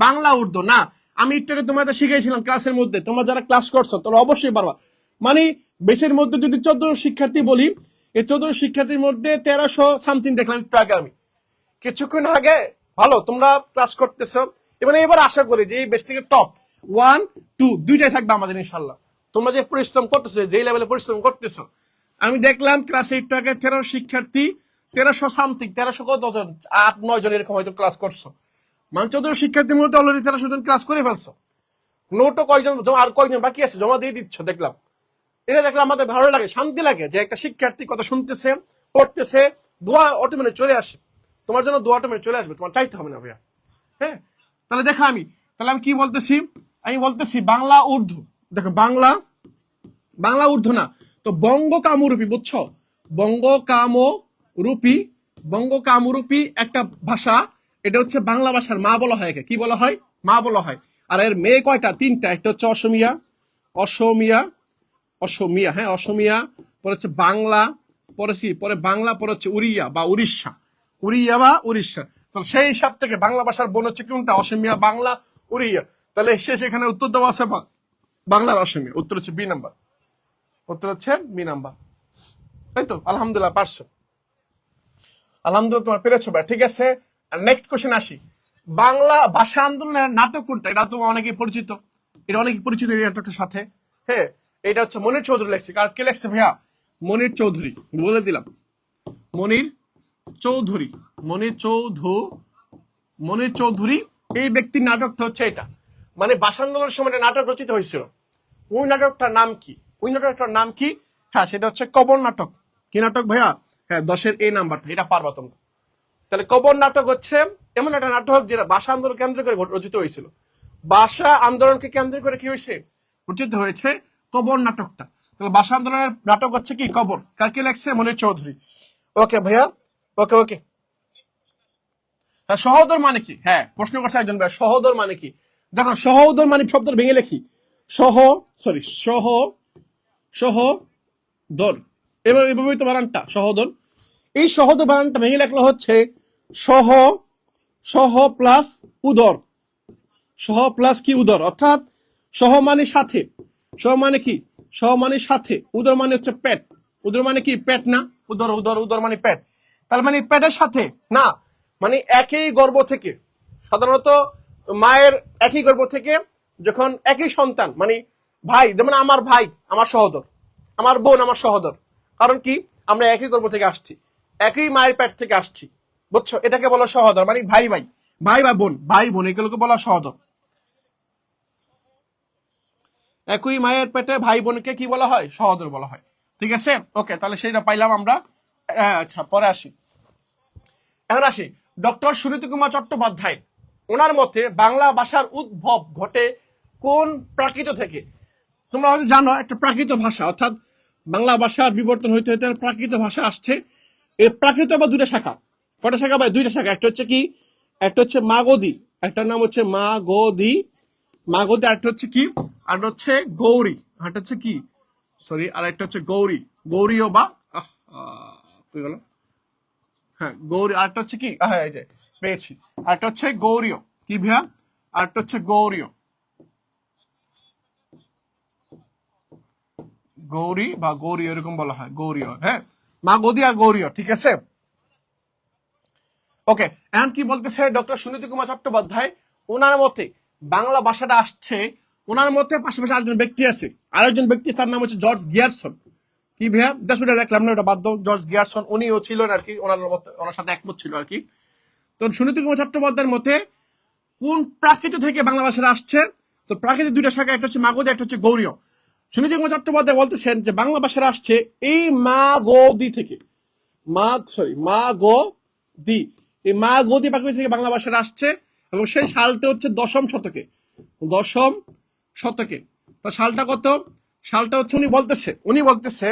বাংলা উর্দু। না, আমি একটু আগে তোমাদের শিখাইছিলাম ক্লাসের মধ্যে, তোমরা যারা ক্লাস করছো তোমরা অবশ্যই পারবা। মানে বেশের মধ্যে যদি 14 শিক্ষার্থী বলি, এই 14 শিক্ষার্থীর মধ্যে 1300 সামথিং দেখলাম একটু আগে আমি কিছুক্ষণ আগে। ভালো তোমরা ক্লাস করতেছো, এবার আশা করি যে এই বেশ থেকে টপ 1 2 দুইটাই থাকবে আমাদের ইনশাল্লাহ। তোমরা যে পরিশ্রম করতেছো, যে লেভেলে পরিশ্রম করতেছো, আমি দেখলাম ক্লাসে একটু আগে 13 শিক্ষার্থী 1300 সামথিং, 1300 কত জন, 8-9 জন এরকম হয়তো ক্লাস করছো। মানে 14 শিক্ষার্থীর মধ্যে অলরেডি 1300 জন ক্লাস করে ফেলছো। নোটও কয়জন, আর কয়জন বাকি আছে জমা দিয়ে দিচ্ছ দেখলাম। এটা দেখলে আমাদের ভালো লাগে, শান্তি লাগে যে একটা শিক্ষার্থী কথা শুনতেছে, পড়তেছে, দোয়া অটোমেটিক চলে আসে। তোমার জন্য দোয়া অটোমেটিক চলে আসবে, তোমার চাইতে হবে না ভাইয়া। হ্যাঁ, তাহলে দেখো আমি কি বলতেছি, আমি বলতেছি বাংলা উর্দু। দেখো বাংলা উর্দু না তো বঙ্গ কামরূপী, বুঝছো? বঙ্গ কামরূপী একটা ভাষা। এটা হচ্ছে বাংলা ভাষার মা বলা হয়। কি বলা হয়? মা বলা হয়। আর এর মেয়ে কয়টা? 3টা। একটা হচ্ছে অসমিয়া, হ্যাঁ অসমিয়া, পরে হচ্ছে বাংলা, পরে বাংলা, পরে হচ্ছে উড়িয়া বা উড়িষ্যা, তাহলে সেই হিসাব থেকে বাংলা ভাষার বোন হচ্ছে কোনটা? অসমিয়া, বাংলা, উড়িয়া। তাহলে সেখানে উত্তর দেওয়া আছে বাংলার অসমিয়া। উত্তর হচ্ছে বি নাম্বার, তাই তো? আলহামদুলিল্লাহ পারছো, আলহামদুলিল্লাহ তোমার পেরেছো ভাই। ঠিক আছে, নেক্সট কোশ্চেন আসি। বাংলা ভাষা আন্দোলনের নাটক কোনটা? এটা তো অনেকেই পরিচিত, এই নাটকের সাথে। হ্যাঁ, এটা হচ্ছে মনির চৌধুরী লেখছে। আর কে লেখছে ভাইয়া? মনির চৌধুরী, বলে দিলাম মনির চৌধুরী। এই ব্যক্তির নাটকটা হচ্ছে এটা। মানে ভাষা আন্দোলনের সময় নাটক রচিত হয়েছিল। ওই নাটকটার নাম কি? হ্যাঁ, সেটা হচ্ছে কবর নাটক। কি নাটক ভাইয়া? হ্যাঁ, 10-এর এই নাম্বারটা, এটা পারবা তোমরা। তাহলে কবর নাটক হচ্ছে এমন একটা নাটক যেটা ভাষা আন্দোলন কেন্দ্র করে রচিত হয়েছিল। ভাষা আন্দোলনকে কেন্দ্র করে কি হয়েছে? রচিত হয়েছে কবর নাটকটা। তাহলে ভাষা আন্দোলনের নাটক হচ্ছে কি? কবর। কার কে লেখছে? মনির চৌধুরী। ওকে ভাইয়া, ওকে। সহোদর মানে কি? হ্যাঁ, প্রশ্ন করছে একজন ভাই, সহোদর মানে কি? দেখো, সহোদর মানে শব্দটা ভেঙে লেখি। সহোদর, এভাবে তো বানানটা সহোদর। এই সহোদর বানানটা ভেঙে লেখলো হচ্ছে সহ প্লাস উদর। সহ প্লাস কি? উদর। অর্থাৎ সহ মানে সাথে, সহ মানে কি? সহ মানে সাথে, উদর মানে হচ্ছে পেট। উদর মানে কি? পেট না? উদর মানে পেট। তার মানে পেটের সাথে না, মানে একই গর্ভ থেকে, সাধারণত মায়ের একই গর্ভ থেকে যখন একই সন্তান, মানে ভাই, যেমন আমার ভাই আমার সহোদর, আমার বোন আমার সহোদর। কারণ কি? আমরা একই গর্ভ থেকে আসছি, একই মায়ের পেট থেকে আসছি, বুঝছো? এটাকে বলা সহোদর। মানে ভাই বা বোন এগুলোকে বলা সহোদর। একই মায়ের পেটে ভাই বোনকে কি বলা হয়? সহোদর বলা হয়। ঠিক আছে, ওকে, তাহলে সেটা পাইলাম আমরা। আচ্ছা, পরে আসি। এখন আসি ডক্টর সুনীতি কুমার চট্টোপাধ্যায়, ওনার মতে বাংলা ভাষার উদ্ভব ঘটে কোন প্রাকৃত থেকে? তোমরা হয়তো জানো একটা প্রাকৃত ভাষা, অর্থাৎ বাংলা ভাষার বিবর্তন হইতে হইতে প্রাকৃত ভাষা আসছে। এই প্রাকৃত বা দুইটা শাখা। কটা শাখা ভাই? দুইটা শাখা। একটা হচ্ছে কি? একটা হচ্ছে মাগধী, একটার নাম হচ্ছে মাগধী, আরেকটা হচ্ছে কি? আর হচ্ছে গৌরী, আরেকটা হচ্ছে কি? সরি, আর একটা হচ্ছে গৌরীয় বা কি বলো? হ্যাঁ, গৌরী। আরেকটা হচ্ছে কি? হ্যাঁ, এই যে পেয়েছি। আরেকটা হচ্ছে গৌরীয়। কি ভাইয়া? আরেকটা হচ্ছে গৌরী বা গৌরী, এরকম বলা হয়, গৌরীয়। হ্যাঁ, মাগধী আর গৌরীয়। ঠিক আছে, ওকে। এখন কি বলতেছে ডক্টর সুনীতি কুমার চট্টোপাধ্যায়? ওনার মতে বাংলা ভাষাটা আসছে, ওনার মতে পাশাপাশি আরেকজন ব্যক্তি আছে, আরেকজন ব্যক্তি, তার নাম হচ্ছে জর্জ গিয়ারসন। কি ভাইয়া? জাস্ট ওটা দেখলাম না, ওটা বাদ দাও। জর্জ গিয়ারসন উনিও ছিলেন আর কি, ওনার সাথে একমত ছিল আর কি। তো সুনীতি কুমার চট্টোপাধ্যায়ের মতে কোন প্রাকৃত থেকে বাংলা ভাষাটা আসছে? তো প্রাকৃতিক দুইটা শাখা, একটা হচ্ছে মাগধী, একটা হচ্ছে গৌরীয়। সুনীতি কুমার চট্টোপাধ্যায় বলতেছেন যে বাংলা ভাষাটা আসছে এই মাগধী থেকে। মাগধী, এই মাগধী প্রাকৃত থেকে বাংলা ভাষাটা আসছে, এবং সেই সালটা হচ্ছে দশম শতকে। তো সালটা কত? সালটা হচ্ছে উনি বলতেছে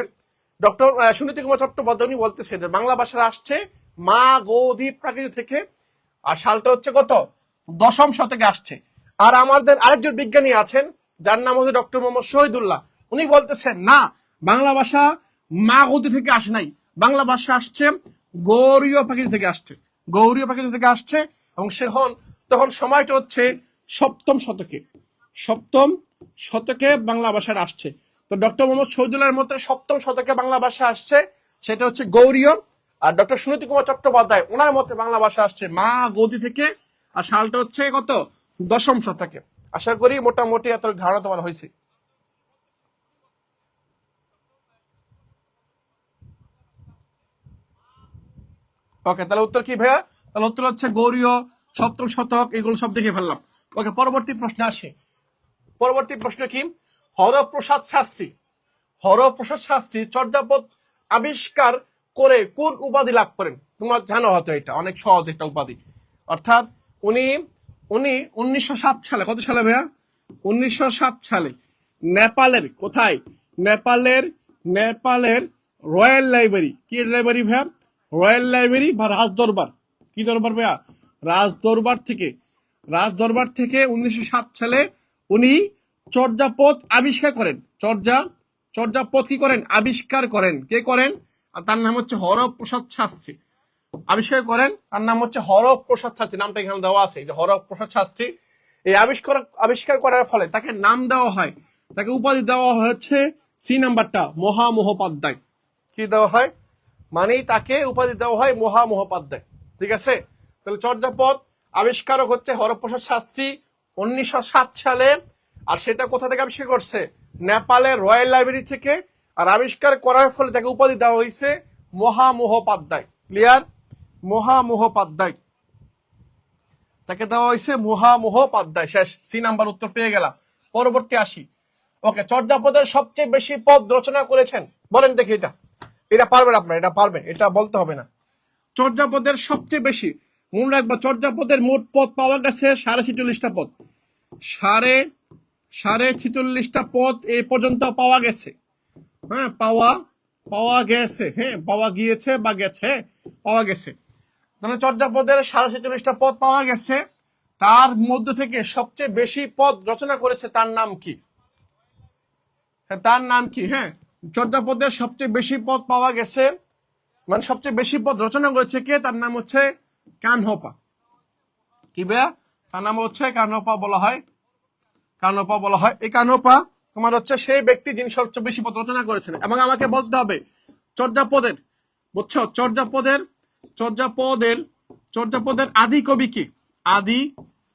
ডক্টর সুনীতি কুমার চট্টোপাধ্যায়, উনি বলতেছে যে বাংলা ভাষাটা আসছে মাগধী প্রাকৃত থেকে, আর সালটা হচ্ছে কত? দশম শতকে আসছে। আর আমাদের আরেকজন বিজ্ঞানী আছেন যার নাম হচ্ছে ডক্টর মোহাম্মদ শহীদুল্লাহ, উনি বলতেছেন না, বাংলা ভাষা মাগধী থেকে আসে নাই, বাংলা ভাষা আসছে গৌড়ীয় প্রাকৃত থেকে আসছে, গৌড়ীয় প্রাকৃত থেকে আসছে, এবং তখন সময়টা হচ্ছে সপ্তম শতকে, সপ্তম শতকে বাংলা ভাষাটা আসছে। তো ডক্টর মোহাম্মদ শহীদুল্লাহর মতে সপ্তম শতকে বাংলা ভাষা আসছে, সেটা হচ্ছে গৌড়ীয়। আর ডক্টর সুনীতি কুমার চট্টোপাধ্যায় ওনার মতে বাংলা ভাষা আসছে মা গৌতী থেকে, আর সালটা হচ্ছে কত, দশম শতকে। আশা করি মোটামুটি এত ধারণা তোমার হয়েছে। ওকে, তাহলে উত্তর কি ভাইয়া? তাহলে উত্তর হচ্ছে গৌড়ীয়, সপ্তম শতক, এগুলো সব দেখে ফেললাম। ওকে, পরবর্তী প্রশ্নে আসি। পরবর্তী প্রশ্ন কি, হরপ্রসাদ শাস্ত্রী, হরপ্রসাদ শাস্ত্রী চর্যাপদ আবিষ্কার করে কোন উপাধি লাভ করেন? তোমরা জানো হয়তো, এটা অনেক সহজ একটা উপাধি। অর্থাৎ উনি উনি 1907 সালে, কত সালে ভাইয়া? 1907 সালে নেপালের কোথায়, নেপালের রয়্যাল লাইব্রেরি, কি লাইব্রেরি ভাইয়া? রয়্যাল লাইব্রেরি বা রাজদরবার, কি দরবার ভাইয়া? রাজদরবার থেকে 1907 সালে উনি চর্যাপদ আবিষ্কার করেন। চর্যাপদ কি করেন? আবিষ্কার করেন। কে করেন? আর তার নাম হচ্ছে হরপ্রসাদ শাস্ত্রী। আবিষ্কার করেন, তার নাম হচ্ছে হরপ্রসাদ শাস্ত্রী, নামটা এখানে দেওয়া আছে যে হরপ্রসাদ শাস্ত্রী। এই আবিষ্কার করার ফলে তাকে নাম দেওয়া হয়, তাকে উপাধি দেওয়া হচ্ছে সি নাম্বারটা, মহামহোপাধ্যায়। কি দেওয়া হয়? মানে তাকে উপাধি দেওয়া হয় মহামহোপাধ্যায়। ঠিক আছে? তাহলে চর্যাপদ আবিষ্কারক হচ্ছে হরপ্রসাদ শাস্ত্রী 1907 সালে। আর সেটা কোথা থেকে আবিষ্কার করছে? নেপালের রয়্যাল লাইব্রেরি থেকে। আর আবিষ্কার করার ফলে তাকে উপাধি দেওয়া হয়েছে মহামহোপাধ্যায়। ক্লিয়ার? মহামহোপাধ্যায়, তাকে দেওয়া হয়েছে মহামহোপাধ্যায়। শেষ, সি নাম্বার উত্তর পেয়ে গেলাম। পরবর্তী আসি। ওকে, চর্যাপদের সবচেয়ে বেশি পদ রচনা করেছেন, বলেন দেখি। এটা পারবেন আপনারা, এটা পারবেন, এটা বলতে হবে না। চর্যাপদের সবচেয়ে বেশি, মনে রাখবা, চর্যাপদের মোট পদ পাওয়া গেছে 46টা পদ, সাড়ে 46টা পদ এই পর্যন্ত পাওয়া গেছে। হ্যাঁ, পাওয়া গেছে, হ্যাঁ, পাওয়া গিয়েছে বা গেছে, পাওয়া গেছে। তাহলে চর্যাপদের 46টা পদ পাওয়া গেছে, তার মধ্য থেকে সবচেয়ে বেশি পদ রচনা করেছে, তার নাম কি? তার নাম কি? হ্যাঁ, চর্যাপদের সবচেয়ে বেশি পদ পাওয়া গেছে, মানে সবচেয়ে বেশি পদ রচনা করেছে কে? তার নাম হচ্ছে কানহপা। কি ভাইয়া? তার নাম হচ্ছে কানহপা বলা হয়, কানহপা বলা হয়। এই কানহপা তোমার হচ্ছে সেই ব্যক্তি যিনি সবচেয়ে বেশি পদ রচনা করেছেন। এবং আমাকে বলতে হবে চর্যাপদের, বুঝছো, চর্যাপদের আদি কবি কি?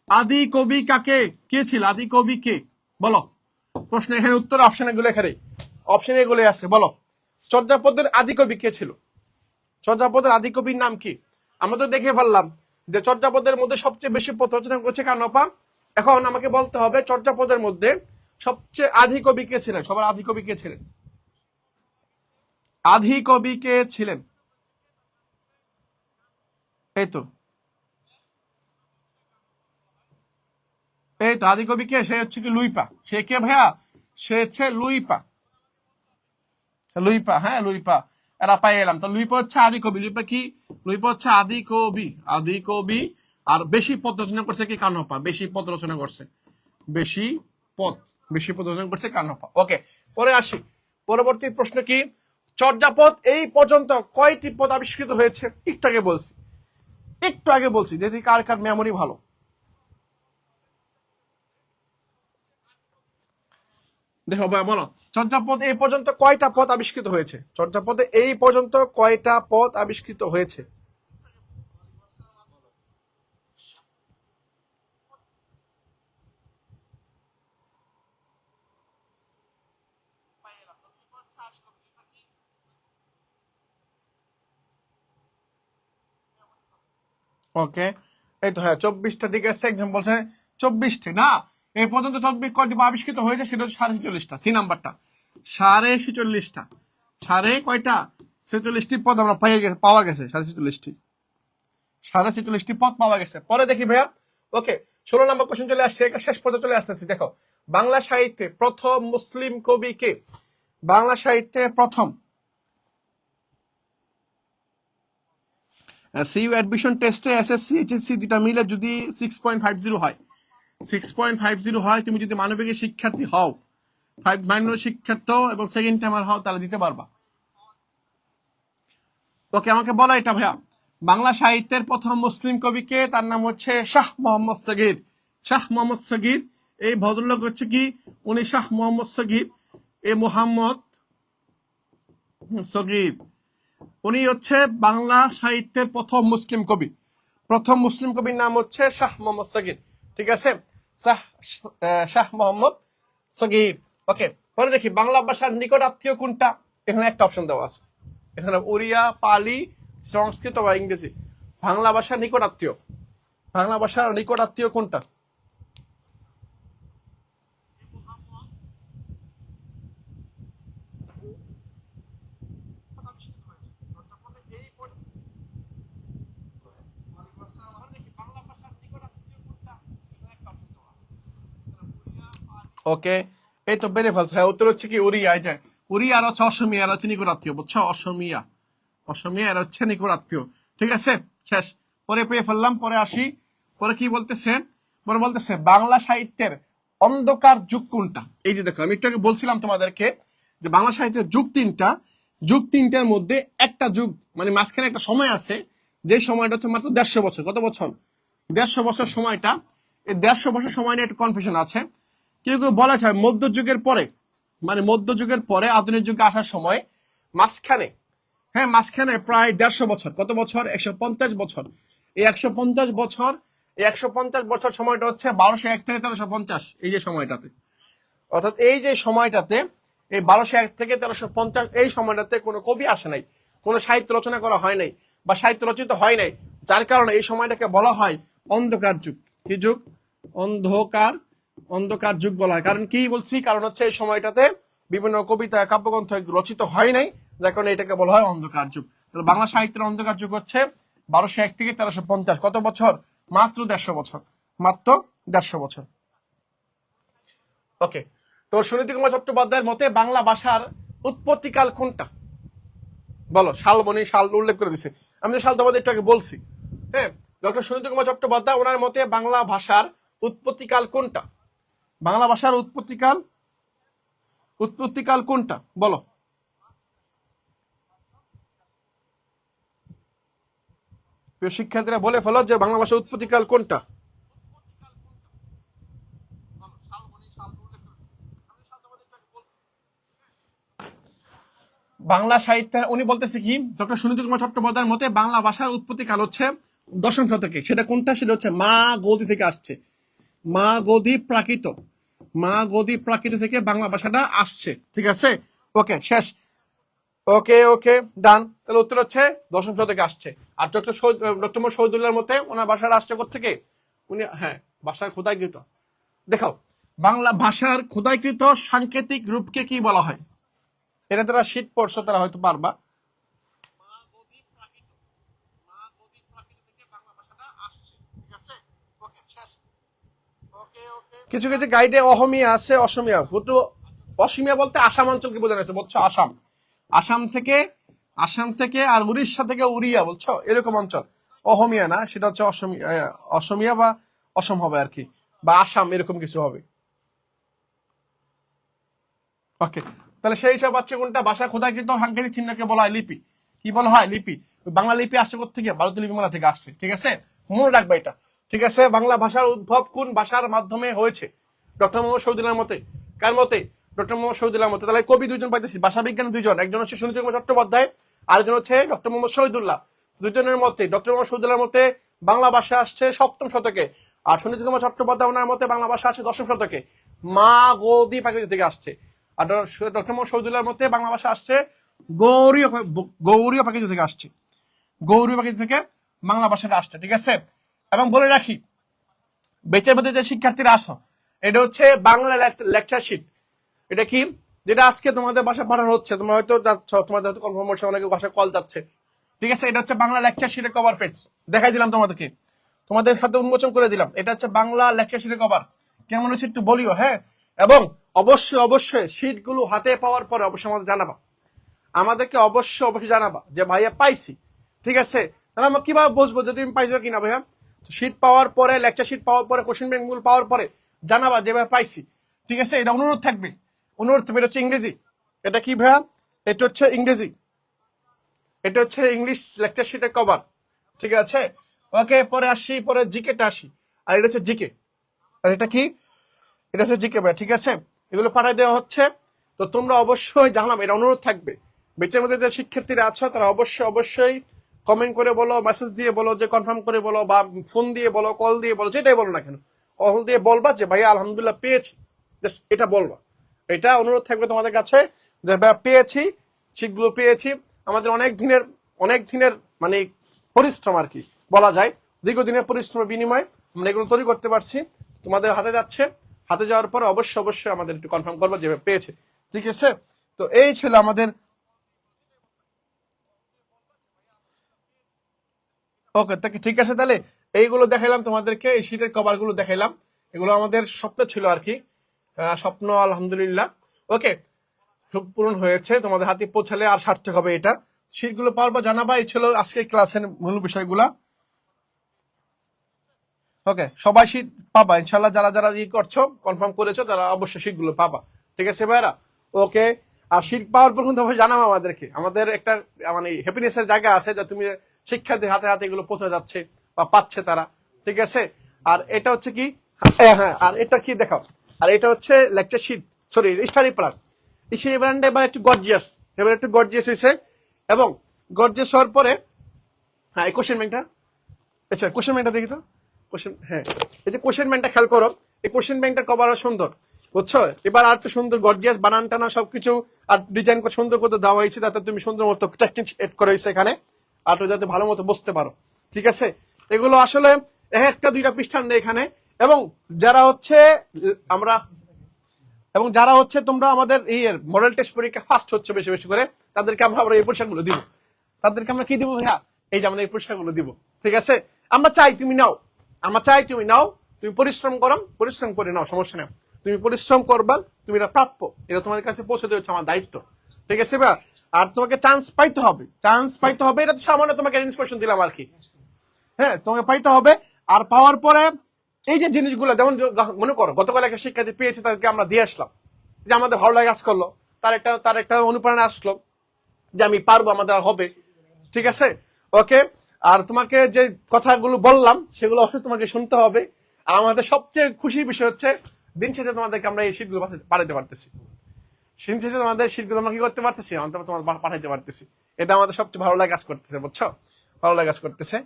আদি কবি কাকে, কে ছিল আদি কবি কে? বলো। প্রশ্ন এখানে উত্তর অপশন এগুলো, এখানে অপশন এগুলো আছে, বলো। চর্যাপদের আদি কবি কে ছিল? চর্যাপদের আদি কবির নাম কি? আমরা তো দেখে ফেললাম যে চর্যাপদের মধ্যে সবচেয়ে বেশি পদ রচনা করেছে কানহপা। এখন আমাকে বলতে হবে চর্যাপদের মধ্যে সবচেয়ে আদি কবি কে ছিলেন? সবার আদি কবি কে ছিলেন? আদি কবি কে ছিলেন? এই তো আদি কবি কে? সে হচ্ছে কি লুইপা। সে কে ভাইয়া? সে হচ্ছে লুইপা। হ্যাঁ, লুইপা। এরা পাই এলাম। তো লুইপা হচ্ছে আদি কবি। লুইপা কি? লুইপা হচ্ছে আদি কবি, আদি কবি। আর বেশি পদ রচনা করছে কি? কানহপা। বেশি পদ রচনা করছে, বেশি পদ বেশি পদ রচনা করছে কানহপা। ওকে, পরে আসি। পরবর্তী প্রশ্ন কি, চর্যাপদ এই পর্যন্ত কয়টি পদ আবিষ্কৃত হয়েছে? একটু আগে বলছি, দেখি কার কার মেমোরি ভালো। দেখো ভাই, বলো, চর্যাপদ এই পর্যন্ত কয়টা পদ আবিষ্কৃত হয়েছে? চর্যাপদে এই পর্যন্ত কয়টা পদ আবিষ্কৃত হয়েছে? ওকে, এই তো, হ্যাঁ, 24টা। ঠিক আছে, একজন বলছে 24টি না, এই পর্যন্ত 24 কয়টি আবিষ্কৃত হয়েছে? সেটা হচ্ছে 46টা, সি নাম্বারটা, 46টা। কয়টা? 46টি পদ আমরা পাওয়া গেছে, 46টি পদ পাওয়া গেছে। পরে দেখি ভাইয়া। ওকে, 16 নম্বর কোশ্চেন চলে আসছে, শেষ পর্যন্ত চলে আসতেছি। দেখো, বাংলা সাহিত্যে প্রথম মুসলিম কবি কে? বাংলা সাহিত্যে প্রথম সিইউ অ্যাডমিশন টেস্টে এসএসসি এইচএসসি দুটা মিলে যদি 6.50 হয়, 6.50 হয়, তুমি যদি মানবিকের শিক্ষার্থী হও, 5 মাইনর শিক্ষার্থী এবং সেকেন্ড টাইমার হও, তাহলে দিতে পারবা। ওকে, আমাকে বলো এটা ভাইয়া, বাংলা সাহিত্যের প্রথম মুসলিম কবিকে, তার নাম হচ্ছে শাহ মোহাম্মদ সগীর। শাহ মোহাম্মদ সগীর, এই ভদ্রলোক হচ্ছে কি, উনি শাহ মোহাম্মদ সগীর, এ মোহাম্মদ সগীর, উনি হচ্ছে বাংলা সাহিত্যের প্রথম মুসলিম কবি। প্রথম মুসলিম কবির নাম হচ্ছে শাহ মোহাম্মদ সগীর, ঠিক আছে, শাহ মোহাম্মদ সগীর। ওকে, পরে দেখি বাংলা ভাষার নিকট আত্মীয় কোনটা। এখানে একটা অপশন দেওয়া আছে, এখানে ওড়িয়া, পালি, সংস্কৃত বা ইংরেজি। বাংলা ভাষার নিকট আত্মীয়, বাংলা ভাষার নিকট আত্মীয় কোনটা? ওকে, এই তো বেড়ে ফেলছে। হ্যাঁ, উত্তর হচ্ছে কি উড়িয়া। এই যে উড়িয়া আর হচ্ছে অসমিয়া, আর হচ্ছে নিকট আত্মীয়, বুঝছো? অসমিয়া, অসমিয়া আর হচ্ছে নিকট আত্মীয়, ঠিক আছে, শেষ। পরে পেয়ে ফেললাম, পরে আসি। পরে কি বলতেছে, পরে বলতেছে বাংলা সাহিত্যের অন্ধকার যুগ কোনটা। এই যে দেখো, আমি একটু আগে বলছিলাম তোমাদেরকে যে বাংলা সাহিত্যের যুগ তিনটা, যুগ তিনটার মধ্যে একটা যুগ, মানে মাঝখানে একটা সময় আছে, যে সময়টা হচ্ছে মাত্র 150 বছর। কত বছর? 150 বছর সময়টা। এই 150 বছর সময় নিয়ে একটা কনফিউশন আছে। কেউ কেউ বলা যায় মধ্যযুগের পরে, মানে মধ্যযুগের পরে আধুনিক যুগে আসার সময় মাঝখানে, হ্যাঁ মাঝখানে প্রায় 150 বছর। কত বছর? 150 বছর। এই 150 বছর, এই 150 বছর সময়টা হচ্ছে 1201 থেকে 1350, এই যে সময়টাতে, অর্থাৎ এই যে সময়টাতে, এই 1201 থেকে 1350 এই সময়টাতে কোনো কবি আসে নাই, কোনো সাহিত্য রচনা করা হয় নাই, বা সাহিত্য রচিত হয় নাই। যার কারণে এই সময়টাকে বলা হয় অন্ধকার যুগ। কি যুগ? অন্ধকার, অন্ধকার যুগ বলা হয়। কারণ কি বলছি? কারণ হচ্ছে এই সময়টাতে বিভিন্ন কবিতা, কাব্যগ্রন্থ রচিত হয় নাই, যার কারণে এটাকে বলা হয় অন্ধকার যুগ। তাহলে বাংলা সাহিত্যের অন্ধকার যুগ হচ্ছে 1201 থেকে 1350। কত বছর? মাত্র 150 বছর, মাত্র 150 বছর। ওকে, তো সুনীতি কুমার চট্টোপাধ্যায়ের মতে বাংলা ভাষার উৎপত্তিকাল কোনটা? বলো। সাল, বনি সাল উল্লেখ করে দিছে, আমি তো সাল তোমাদের একটু আগে বলছি। হ্যাঁ, ডক্টর সুনীতি কুমার চট্টোপাধ্যায়, ওনার মতে বাংলা ভাষার উৎপত্তিকাল কোনটা? বাংলা ভাষার উৎপত্তিকাল, উৎপত্তিকাল কোনটা বলো। প্রিয় শিক্ষার্থীরা বলে ফেলো যে বাংলা ভাষার উৎপত্তিকাল কোনটা। বাংলা সাহিত্যে উনি বলতেছে কি, ডক্টর সুনীতি কুমার চট্টোপাধ্যায়ের মতে বাংলা ভাষার উৎপত্তিকাল হচ্ছে 10ম শতকে। সেটা কোনটা? সেটা হচ্ছে মা গদি থেকে আসছে। মা গদি প্রাকৃত, মা গদি প্রাকৃত থেকে বাংলা ভাষাটা আসছে, ঠিক আছে। ওকে, শেষ। ওকে ওকে, ডান। তাহলে উত্তর হচ্ছে 10ম শতকে আসছে। আর ডক্টর মোহাম্মদ শহীদুল্লাহর মতে ওনার ভাষার আসছে থেকে উনি, হ্যাঁ, ভাষার খোদাইকৃত। দেখাও, বাংলা ভাষার খোদাইকৃত সাংকেতিক রূপকে কি বলা হয়? এটা যারা শীত পড়ছো তারা হয়তো পারবা। কিছু কিছু গাইডে অহমিয়া আছে, অসমিয়া। কিন্তু অসমিয়া বলতে আসাম অঞ্চলকে বোঝানো হয়েছে, বুঝছো? আসাম, আসাম থেকে, আসাম থেকে আর উড়িষ্যা থেকে উড়িয়া, বলছো এরকম অঞ্চল। অহমিয়া না, সেটা হচ্ছে অসমিয়া, অসমিয়া বা অসম হবে আর কি, বা আসাম এরকম কিছু হবে। ওকে, তাহলে সেই হিসাব পাচ্ছে কোনটা? ভাষা খোদাইকৃত সাংকেতিক চিহ্নকে বলা হয় লিপি। কি বলা হয়? লিপি। বাংলা লিপি আসছে থেকে ভারতীয় লিপিমালা থেকে আসছে, ঠিক আছে, মনে রাখবে এটা, ঠিক আছে। বাংলা ভাষার উদ্ভব কোন ভাষার মাধ্যমে হয়েছে? ডক্টর মোহাম্মদ শহীদুল্লাহর মতে। কার মতে? ডক্টর মোহাম্মদ শহীদুল্লাহর মতে। তাহলে কবি দুইজন পাইতেছি, ভাষা বিজ্ঞানী দুইজন, একজন হচ্ছে সুনীতি কুমার চট্টোপাধ্যায়, আরেকজন হচ্ছে ডক্টর মোহাম্মদ শহীদুল্লাহ। দুইজনের মতে, ডক্টর মোহাম্মদ শহীদুল্লাহর মতে বাংলা ভাষা আসছে 7ম শতকে, আর সুনীতি কুমার চট্টোপাধ্যায় ওনার মতে বাংলা ভাষা আসছে 10ম শতকে, মা গদি প্রাকৃত থেকে আসছে। আর ডক্টর মোহাম্মদ শহীদুল্লাহর মতে বাংলা ভাষা আসছে গৌরীয়, গৌরীয় প্রাকৃত থেকে আসছে, গৌরীয় প্রাকৃত থেকে বাংলা ভাষাটা আসছে, ঠিক আছে। এবং বলে রাখি, বেঁচে বেঁচে যে শিক্ষার্থীরা আসো, এটা হচ্ছে বাংলা লেকচার শিট। এটা কি? যেটা আজকে তোমাদের বাসা পাঠানো হচ্ছে, তোমরা হয়তো যাচ্ছ, তোমাদের হয়তো কনফার্ম হচ্ছে, অনেকে বাসা কল যাচ্ছে, ঠিক আছে। এটা হচ্ছে বাংলা লেকচার শিটের কভার পেজ, দেখাই দিলাম তোমাদেরকে, তোমাদের সাথে উন্মোচন করে দিলাম। এটা হচ্ছে বাংলা লেকচার শিটের কভার। কেমন হচ্ছে একটু বলিও, হ্যাঁ। এবং অবশ্যই অবশ্যই শীট গুলো হাতে পাওয়ার পরে অবশ্যই আমাদের জানাবা, আমাদেরকে অবশ্যই অবশ্যই জানাবা যে ভাইয়া পাইছি, ঠিক আছে। তাহলে আমরা কিভাবে বুঝবো যে তুমি পাইছো কিনা ভাইয়া? শীট পাওয়ার পরে, লেকচার শীট পাওয়ার পরে, কোশ্চেন ব্যাংকগুলো পাওয়ার পরে জানাবা যে ভাইয়া পাইছি, ঠিক আছে। এটা অনুরোধ থাকবে, অনুরোধ থাকবে। এটা হচ্ছে ইংরেজি। এটা কি ভাইয়া? এটা হচ্ছে ইংরেজি, এটা হচ্ছে ইংলিশ লেকচার শিটের কভার, ঠিক আছে। ওকে, পরে আসি, পরে জিকেটা আসি। আর এটা হচ্ছে জিকে, আর এটা কি, এটা হচ্ছে জিকে ভাই, ঠিক আছে। এগুলো পাঠাই দেওয়া হচ্ছে। তো তোমরা অবশ্যই জানলাম, এটা অনুরোধ থাকবে, বেচের মধ্যে যে শিক্ষার্থীরা আছো তারা অবশ্যই অবশ্যই কমেন্ট করে বলো, মেসেজ দিয়ে বলো, যে কনফার্ম করে বলো, বা ফোন দিয়ে বলো, কল দিয়ে বলো, যেটাই বলো না কেন, কল দিয়ে বলবা যে ভাইয়া আলহামদুলিল্লাহ পেয়েছি, এটা বলবা। এটা অনুরোধ থাকবে তোমাদের কাছে যে ভাইয়া পেয়েছি, শীটগুলো পেয়েছি। আমাদের অনেক দিনের মানে পরিশ্রম আর কি বলা যায়, দীর্ঘদিনের পরিশ্রমের বিনিময়ে আমরা এগুলো তৈরি করতে পারছি। তোমাদের হাতে যাচ্ছে, হাতে যাওয়ার পর অবশ্যই অবশ্যই আমাদের একটু কনফার্ম করবো যে পেয়েছে, ঠিক আছে। তো এই ছিল আমাদের। ওকে, ঠিক আছে তাহলে। এইগুলো দেখাইলাম তোমাদেরকে, এই শীটের কভার গুলো দেখাইলাম। এগুলো আমাদের স্বপ্ন ছিল আর কি, স্বপ্ন আলহামদুলিল্লাহ ওকে সব পূরণ হয়েছে। তোমাদের হাতে পৌঁছালে আর সার্থক হবে এটা। শীটগুলো পারবা জানাবা। এই ছিল আজকে ক্লাসের মূল বিষয়গুলা। ওকে, সবাই শীট পাবা ইনশাল্লাহ, যারা যারা ই করছো, কনফার্ম করেছো, তারা অবশ্যই শীটগুলো পাবা, ঠিক আছে ভাইরা। ওকে, আর শীট পাওয়ার পর কিন্তু জানাবো আমাদেরকে, আমাদের একটা মানে হ্যাপিনেসের জায়গা আছে যে তুমি শিক্ষার্থীর হাতে হাতে এগুলো পৌঁছে যাচ্ছে বা পাচ্ছে তারা, ঠিক আছে। আর এটা হচ্ছে কি, হ্যাঁ, আর এটা কি দেখাও, আর এটা হচ্ছে lecture sheet, sorry study plan. Study প্ল্যানটা এবার একটু গর্জিয়াস, এবার একটু গর্জিয়াস হয়েছে। এবং গর্জিয়াস হওয়ার পরে, হ্যাঁ এই কোশ্চেন ব্যাংকটা, আচ্ছা কোশ্চেন ব্যাংকটা দেখি তো। কোশ্চেন, হ্যাঁ এই যে কোশ্চেন ব্যাংকটা খেয়াল করো, এই কোশ্চেন ব্যাংকটা কভার সুন্দর, বুঝছো। এবার আর একটু সুন্দর গর্জিয়াস বানান টানা সবকিছু আর ডিজাইন করে সুন্দর করে দেওয়া হয়েছে, যাতে তুমি সুন্দর মতো টেকনিক এড করা হয়েছে এখানে, আর যাতে ভালো মতো বুঝতে পারো, ঠিক আছে। এগুলো আসলে একটা দুইটা পৃষ্ঠান নেই এখানে। এবং যারা হচ্ছে আমরা এবং যারা হচ্ছে তোমরা আমাদের এই মডেল টেস্ট পরীক্ষা ফার্স্ট হচ্ছে বেশি বেশি করে, তাদেরকে আমরা এই পুরস্কারগুলো দিব। তাদেরকে আমরা কি দিব ভাইয়া, এই যে আমরা এই পুরস্কারগুলো দিব, ঠিক আছে। আমরা চাই তুমি নাও, আমরা চাই তুমি নাও, তুমি পরিশ্রম করো, পরিশ্রম করে নাও, সমস্যা নেই। তুমি পরিশ্রম করবা, তুমি এটা প্রাপ্য, এটা তোমাদের কাছে পৌঁছে দেওয়া হচ্ছে আমার দায়িত্ব, ঠিক আছে ভাইয়া। আর তোমাকে চান্স পাইতে হবে, চান্স পাইতে হবে, এটা তো সামান্য তোমাকে ইন্সপিরেশন দিলাম আর কি। হ্যাঁ, তোমাকে পাইতে হবে। আর পাওয়ার পরে এই যে জিনিসগুলো, যেমন মনে করো গতকাল একটা শিক্ষার্থী পেয়েছে, তাদেরকে আমরা দিয়ে আসলাম, যে আমাদের ভালো লাগে কাজ করলো, তার একটা অনুপ্রেরণা আসলো যে আমি পারবো, আমাদের হবে, ঠিক আছে। ওকে, আর তোমাকে যে কথাগুলো বললাম সেগুলো অবশ্যই তোমাকে শুনতে হবে। আর আমাদের সবচেয়ে খুশির বিষয় হচ্ছে দিন শেষে তোমাদেরকে আমরা এই শীটগুলো পাঠাতে পারতেছি, দিন শেষে তোমাদের শীটগুলো আমরা কি করতে পারতেছি, আমরা তোমার পাঠাইতে পারতেছি। এটা আমাদের সবচেয়ে ভালো লাগে কাজ করতেছে, বুঝছো, ভালো লাগে কাজ করতেছে।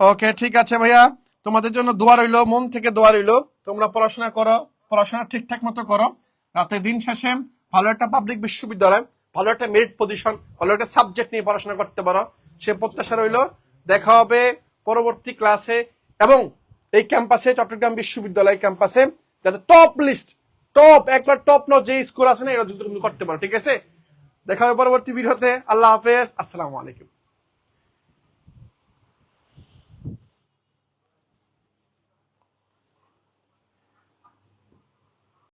ওকে, ঠিক আছে ভাইয়া, তোমাদের জন্য দোয়া রইলো, মন থেকে দোয়া রইলো। তোমরা পড়াশোনা করো, পড়াশোনা ঠিকঠাক মতো করো, রাতে দিন শেষে ভালো একটা পাবলিক বিশ্ববিদ্যালয়, ভালো একটা মেরিট পজিশন, ভালো একটা সাবজেক্ট নিয়ে পড়াশোনা করতে পারো, সে প্রত্যাশা রইলো। দেখা হবে পরবর্তী ক্লাসে, এবং এই ক্যাম্পাসে, চট্টগ্রাম বিশ্ববিদ্যালয় ক্যাম্পাসে, যাতে টপ লিস্ট, টপ একবার টপ নো যে স্কুল আছে না, এটা যদি তুমি করতে পারো, ঠিক আছে। দেখা হবে পরবর্তী ভিডিওতে। আল্লাহ হাফেজ, আসসালামু আলাইকুম।